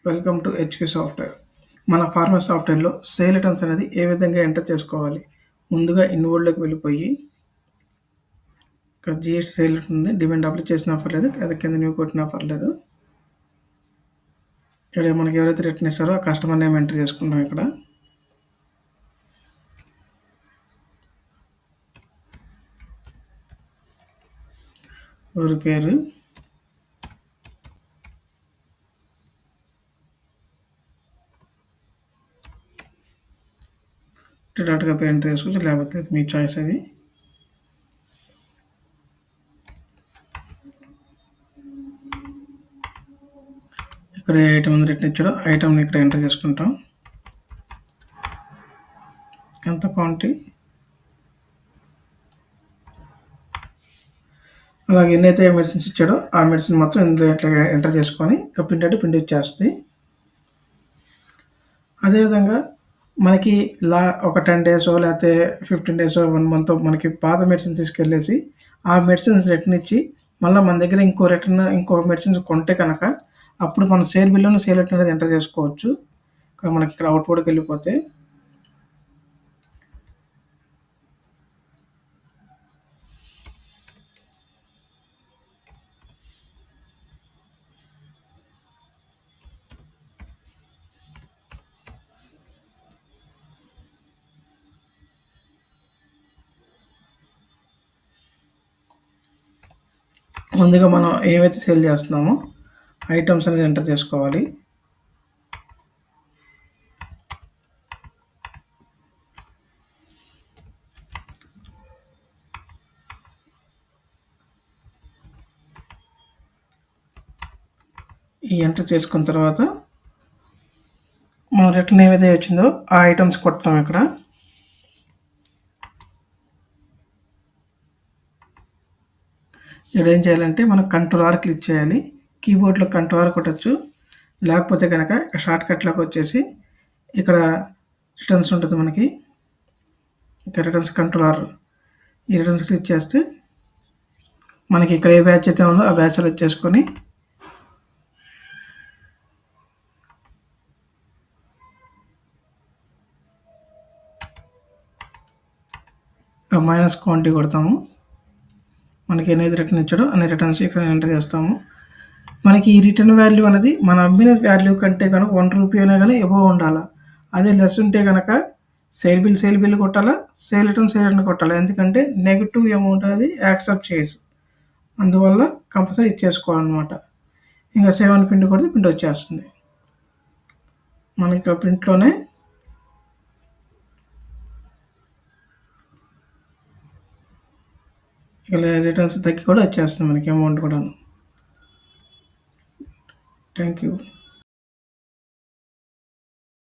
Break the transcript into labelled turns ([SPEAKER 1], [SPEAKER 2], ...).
[SPEAKER 1] Welcome to HK software. మన pharma సాఫ్ట్‌వేర్‌లో sale returns అనేది ఏ విధంగా ఎంటర్ చేసుకోవాలి? ముందుగా ఇన్‌వర్డ్‌లోకి వెళ్ళిపోయి, ఇక్కడ జీఎస్టీ సేల్ రిటర్న్ ఉంది. డిమాండ్ అప్లై చేసినా పర్లేదు. అది కింద న్యూ కొట్టినా పర్లేదు. ఇక్కడ మనకి ఎవరైతే రిటర్న్ ఇస్తారో ఆ కస్టమర్ నేమ్ ఎంటర్ చేసుకుంటాం ఇక్కడ. ఊరి పేరు, డైరెక్ట్‌గా పేరు ఎంటర్ చేసుకోవచ్చు. లేకపోతే లేదు, మీ చాయిస్ అది. ఇక్కడ ఏ ఐటమ్ ఉంది రిటర్న్ ఇచ్చాడో ఐటమ్‌ని ఇక్కడ ఎంటర్ చేసుకుంటాం. ఎంత క్వాంటిటీ, అలాగే ఎన్నైతే మెడిసిన్స్ ఇచ్చాడో ఆ మెడిసిన్ మొత్తం ఇందులో ఇట్లా ఎంటర్ చేసుకొని ఇక ప్రింట్ అంటే ప్రింట్ వచ్చేస్తుంది. అదేవిధంగా మనకి ఒక 10 డేసో లేకపోతే 15 డేసో 1 మంతో మనకి పాత మెడిసిన్ తీసుకెళ్ళేసి ఆ మెడిసిన్స్ రిటర్న్ ఇచ్చి మళ్ళీ మన దగ్గర ఇంకో మెడిసిన్స్ కొంటే కనుక అప్పుడు మన సేల్ బిల్లును సేల్ రిటర్న్ అనేది ఎంటర్ చేసుకోవచ్చు. మనకి ఇక్కడ అవుట్పుట్కి వెళ్ళిపోతే ముందుగా మనం ఏవైతే సేల్ చేస్తున్నామో ఐటమ్స్ అనేది ఎంటర్ చేసుకోవాలి. ఈ ఎంటర్ చేసుకున్న తర్వాత మనం రిటర్న్ ఏదైతే వచ్చిందో ఆ ఐటమ్స్ కొడతాం ఇక్కడ. ఇక్కడ ఏం చేయాలంటే మనం కంట్రోల్ క్లిక్ చేయాలి. కీబోర్డ్లో కంట్రోల్ కొట్టచ్చు. లేకపోతే కనుక షార్ట్ కట్లోకి వచ్చేసి ఇక్కడ రిటర్న్స్ ఉంటుంది మనకి. ఇక్కడ రిటర్న్స్ కంట్రోల్ ఈ రిటర్న్స్ క్లిక్ చేస్తే మనకి ఇక్కడ ఏ బ్యాచ్ అయితే ఉందో ఆ బ్యాచ్ సెలెక్ట్ చేసుకొని మైనస్ క్వాంటిటీ కొడతాము. మనకి ఏదైతే రిటర్న్ ఇచ్చాడో అన్ని రిటర్న్స్ ఇక్కడ ఎంటర్ చేస్తాము. మనకి ఈ రిటర్న్ వాల్యూ అనేది మన అమ్మిన వాల్యూ కంటే కనుక ₹1 అయినా కానీ ఎబోవ్ ఉండాలి. అదే లెస్ ఉంటే కనుక సేల్ బిల్ కొట్టాలా, సేల్ రిటర్న్ కొట్టాలి. ఎందుకంటే నెగిటివ్ అమౌంట్ అనేది యాక్సెప్ట్ చేయదు. అందువల్ల కంపల్సరీ ఇచ్చేసుకోవాలన్నమాట. ఇంకా సేవ్ అని ప్రింట్ కొడితే ప్రింట్ వచ్చేస్తుంది. మనకి ఇక్కడ ప్రింట్లోనే ఇలా రిటర్న్స్ తగ్గి కూడా వచ్చేస్తుంది మనకి అమౌంట్ కూడా. Thank you.